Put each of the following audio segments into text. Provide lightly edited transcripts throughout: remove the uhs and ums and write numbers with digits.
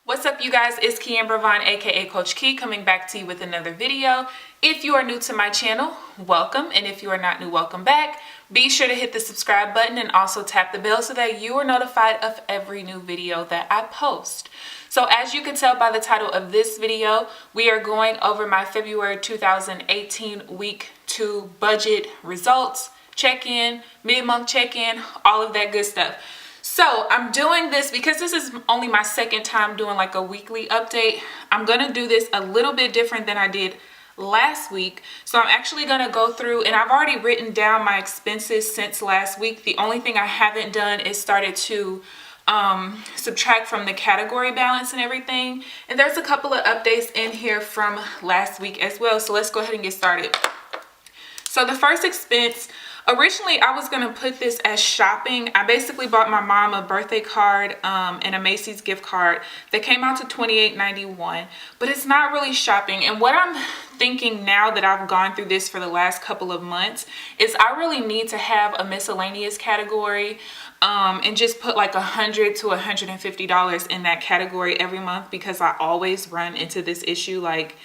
What's up, you guys? It's KeAmber Vaughn, aka Coach Ke, coming back to you with another video. If you are new to my channel, welcome, and if you are not new, welcome back. Be sure to hit the subscribe button and also tap the bell so that you are notified of every new video that I post. So as you can tell by the title of this video, we are going over my February 2018 week 2 budget results, check-in, mid-month check-in, all of that good stuff. So I'm doing this because this is only my second time doing like a weekly update. I'm going to do this a little bit different than I did last week. So I'm actually going to go through, and I've already written down my expenses since last week. The only thing I haven't done is started to subtract from the category balance and everything. And there's a couple of updates in here from last week as well. So let's go ahead and get started. So the first expense, originally I was going to put this as shopping. I basically bought my mom a birthday card and a Macy's gift card that came out to $28.91, but it's not really shopping. And what I'm thinking now that I've gone through this for the last couple of months is I really need to have a miscellaneous category and just put like $100 to $150 in that category every month, because I always run into this issue. Like,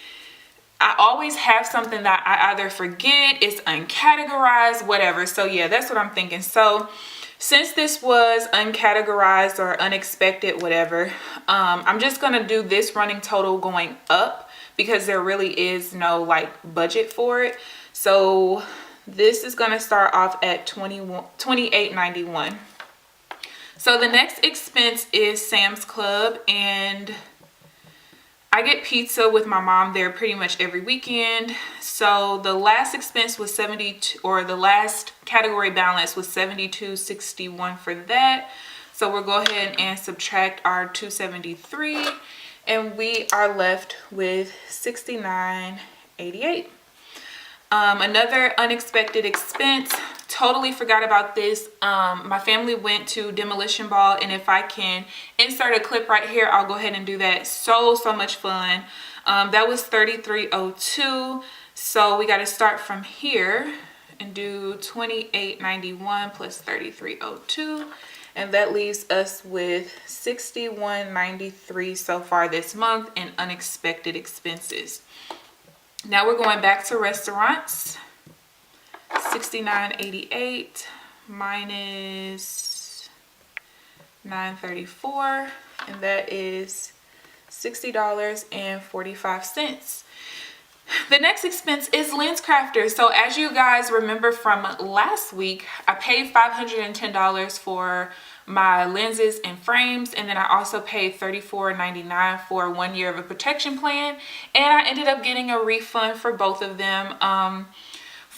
I always have something that I either forget, it's uncategorized, whatever. So yeah, that's what I'm thinking. So since this was uncategorized or unexpected, whatever, I'm just gonna do this running total going up because there really is no like budget for it. So this is gonna start off at $28.91. So the next expense is Sam's Club, and I get pizza with my mom there pretty much every weekend. So the last expense was 72, or the last category balance was $72.61 for that. So we'll go ahead and subtract our $273, and we are left with $69.88. Another unexpected expense, totally forgot about this. My family went to Demolition Ball, and if I can insert a clip right here, I'll go ahead and do that. So much fun. That was $33.02. So we got to start from here and do $28.91 plus $33.02. And that leaves us with $61.93 so far this month in unexpected expenses. Now we're going back to restaurants. $69.88 minus $9.34, and that is $60.45. The next expense is LensCrafters. So as you guys remember from last week, I paid $510 for my lenses and frames, and then I also paid $34.99 for 1 year of a protection plan, and I ended up getting a refund for both of them.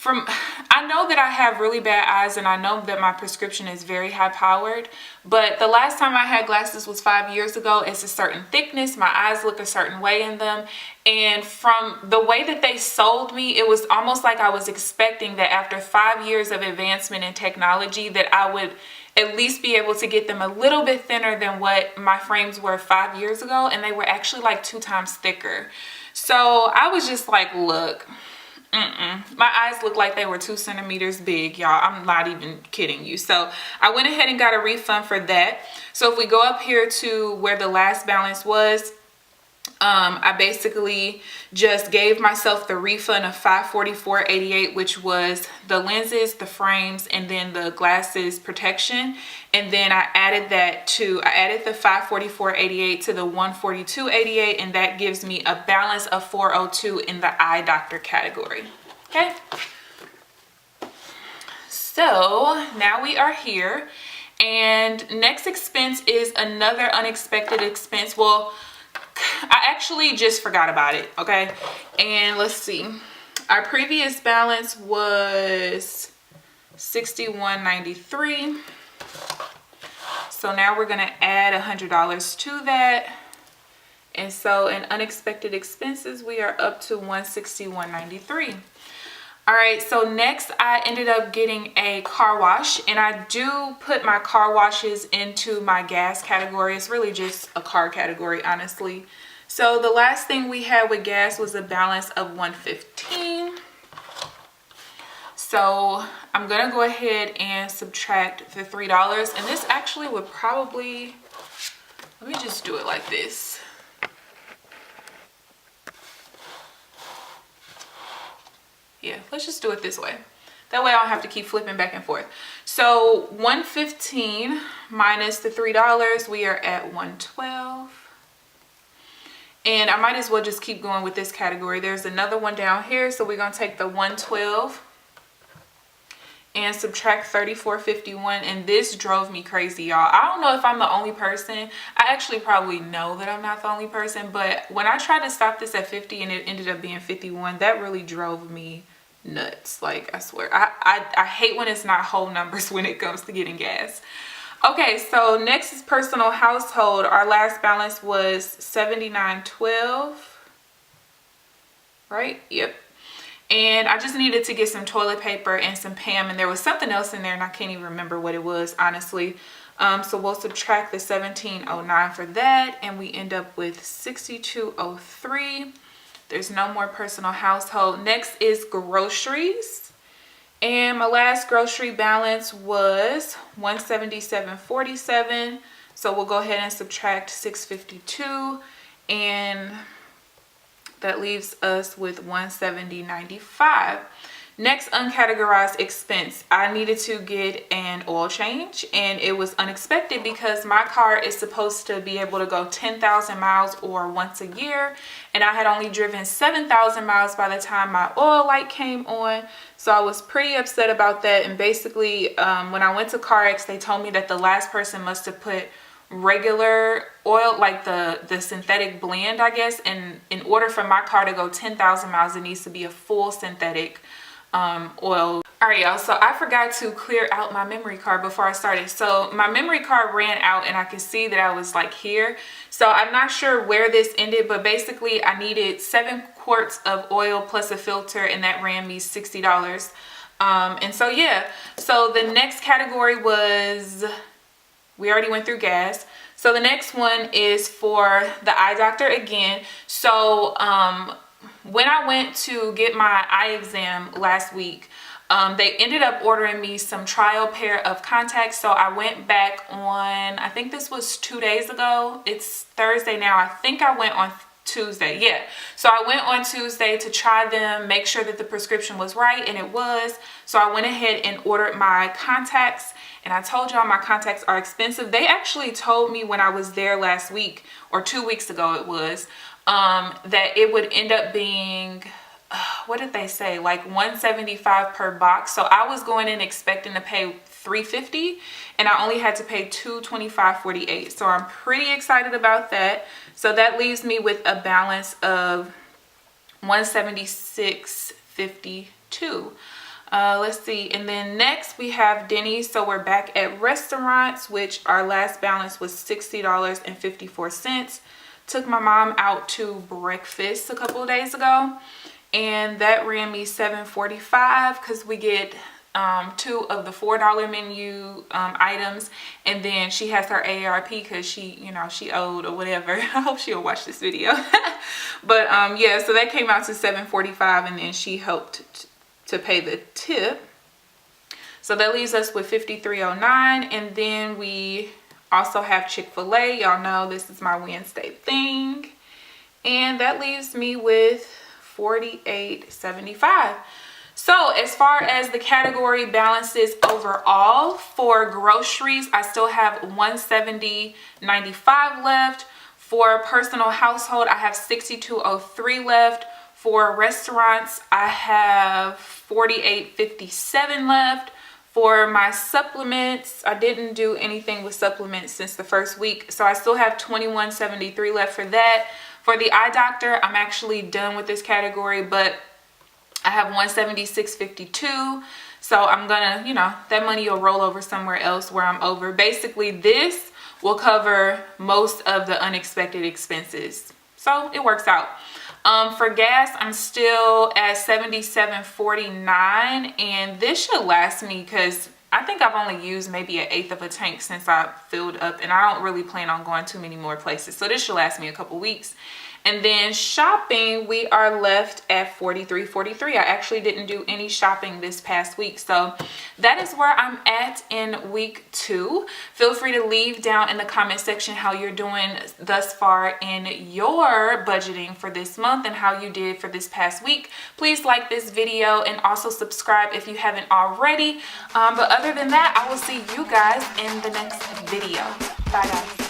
I know that I have really bad eyes, and I know that my prescription is very high powered, but the last time I had glasses was 5 years ago. It's a certain thickness, my eyes look a certain way in them, and from the way that they sold me, it was almost like I was expecting that after 5 years of advancement in technology that I would at least be able to get them a little bit thinner than what my frames were 5 years ago, and they were actually like 2 times thicker. So I was just like, look, my eyes look like they were 2 centimeters big, y'all. I'm not even kidding you. So I went ahead and got a refund for that. So if we go up here to where the last balance was, I basically just gave myself the refund of $544.88, which was the lenses, the frames, and then the glasses protection. And then I added the $544.88 to the $142.88, and that gives me a balance of $402 in the eye doctor category. Okay. So now we are here, and next expense is another unexpected expense. Well, I actually just forgot about it, okay? And let's see. Our previous balance was $61.93. So now we're going to add $100 to that. And so in unexpected expenses, we are up to $161.93. All right, so next I ended up getting a car wash, and I do put my car washes into my gas category. It's really just a car category, honestly. So the last thing we had with gas was a balance of $115. So I'm gonna go ahead and subtract the $3, and this actually would probably, let me just do it like this. Yeah, let's just do it this way. That way I don't have to keep flipping back and forth. So $115 minus the $3, we are at $112. And I might as well just keep going with this category. There's another one down here, so we're gonna take the $112 and subtract $34.51, and this drove me crazy, y'all. I don't know if I'm the only person. I actually probably know that I'm not the only person, but when I tried to stop this at 50 and it ended up being 51, that really drove me nuts. Like, I swear, I hate when it's not whole numbers when it comes to getting gas. Okay, so next is personal household. Our last balance was $79.12, right? Yep. And I just needed to get some toilet paper and some Pam, and there was something else in there and I can't even remember what it was, honestly. So we'll subtract the $17.09 for that, and we end up with $62.03. There's no more personal household. Next is groceries, and my last grocery balance was $177.47. So we'll go ahead and subtract $652, and that leaves us with $170.95. Next, uncategorized expense. I needed to get an oil change, and it was unexpected because my car is supposed to be able to go 10,000 miles or once a year, and I had only driven 7,000 miles by the time my oil light came on. So I was pretty upset about that, and basically when I went to CarX, they told me that the last person must have put regular oil, like the synthetic blend, I guess, and in order for my car to go 10,000 miles, it needs to be a full synthetic oil. All right, y'all, so I forgot to clear out my memory card before I started. So my memory card ran out, and I could see that I was like here. So I'm not sure where this ended, but basically I needed 7 quarts of oil plus a filter, and that ran me $60. And so yeah, so the next category was, we already went through gas. So the next one is for the eye doctor again. So when I went to get my eye exam last week, they ended up ordering me some trial pair of contacts. So I went back on, I think this was 2 days ago. It's Thursday now. I think I went on Tuesday. Yeah. So I went on Tuesday to try them, make sure that the prescription was right, and it was. So I went ahead and ordered my contacts, and I told y'all my contacts are expensive. They actually told me when I was there last week, or 2 weeks ago it was, that it would end up being, what did they say, like $175 per box. So I was going in expecting to pay $350, and I only had to pay $225.48. So I'm pretty excited about that. So that leaves me with a balance of $176.52. Let's see, and then next we have Denny's. So we're back at restaurants, which our last balance was $60.54. Took my mom out to breakfast a couple of days ago, and that ran me $7.45 because we get 2 of the $4 menu items, and then she has her AARP because she, you know, she owed or whatever. I hope she'll watch this video. But yeah, so that came out to $7.45, and then she helped to pay the tip. So that leaves us with $53.09, and then we also have Chick-fil-A. Y'all know this is my Wednesday thing, and that leaves me with $48.75. So as far as the category balances overall for groceries, I still have $170.95 left. For personal household, I have $62.03 left. For restaurants, I have $48.57 left. For my supplements, I didn't do anything with supplements since the first week, so I still have $21.73 left for that. For the eye doctor, I'm actually done with this category, but I have $176.52. So I'm gonna, you know, that money will roll over somewhere else where I'm over. Basically, this will cover most of the unexpected expenses. So it works out. For gas, I'm still at $77.49, and this should last me because I think I've only used maybe 1/8 of a tank since I filled up, and I don't really plan on going too many more places. So this should last me a couple weeks. And then shopping, we are left at $43.43. I actually didn't do any shopping this past week. So that is where I'm at in week 2. Feel free to leave down in the comment section how you're doing thus far in your budgeting for this month and how you did for this past week. Please like this video and also subscribe if you haven't already. But other than that, I will see you guys in the next video. Bye guys.